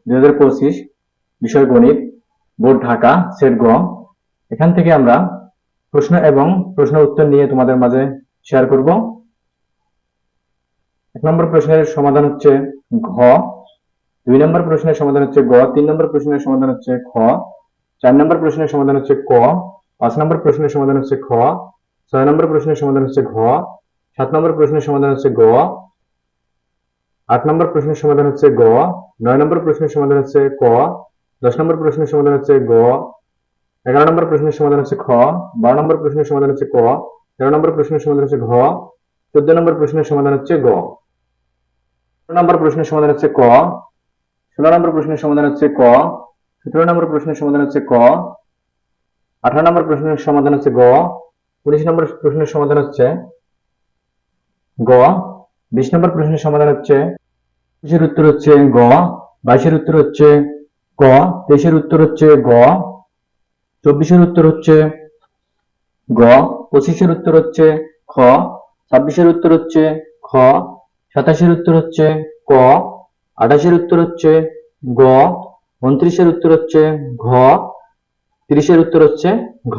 2025, বিষয় গণিত, board Dhaka, set গ। এখান থেকে আমরা প্রশ্ন এবং প্রশ্ন উত্তর নিয়ে তোমাদের মাঝে শেয়ার করব। 1 নম্বর প্রশ্নের সমাধান হচ্ছে ঘ, 2 নম্বর প্রশ্নের সমাধান হচ্ছে গ, 3 নম্বর প্রশ্নের সমাধান হচ্ছে খ, 4 নম্বর প্রশ্নের সমাধান হচ্ছে ক, 5 নম্বর প্রশ্নের সমাধান হচ্ছে খ, 6 নম্বর প্রশ্নের সমাধান হচ্ছে ঘ, 7 নম্বর প্রশ্নের সমাধান হচ্ছে গ, 8 নম্বর প্রশ্নের সমাধান হচ্ছে গ, 9 নম্বর প্রশ্নের সমাধান হচ্ছে ক, 10 নম্বর প্রশ্নের সমাধান হচ্ছে গ, 11 নম্বর প্রশ্নের সমাধান হচ্ছে খ, 12 নম্বর প্রশ্নের সমাধান হচ্ছে ক, 13 নম্বর প্রশ্নের সমাধান হচ্ছে ঘ, 14 নম্বর প্রশ্নের সমাধান হচ্ছে গ, 15 নম্বর প্রশ্নের সমাধান হচ্ছে ক, 16 নম্বর প্রশ্নের সমাধান হচ্ছে ক, 17 নম্বর প্রশ্নের সমাধান হচ্ছে ক, 18 নম্বর প্রশ্নের সমাধান হচ্ছে গ, 19 নম্বর প্রশ্নের সমাধান হচ্ছে গ, 20 নম্বর প্রশ্নের সমাধান হচ্ছে, 21 এর উত্তর হচ্ছে গ, 22 এর উত্তর হচ্ছে ক, 23 এর উত্তর হচ্ছে গ, 24 এর উত্তর হচ্ছে গ, 25 এর উত্তর হচ্ছে খ, 26 এর উত্তর হচ্ছে খ, 27 এর উত্তর হচ্ছে ক, 28 এর উত্তর হচ্ছে গ, 29 এর উত্তর হচ্ছে ঘ, 30 এর উত্তর হচ্ছে ঘ।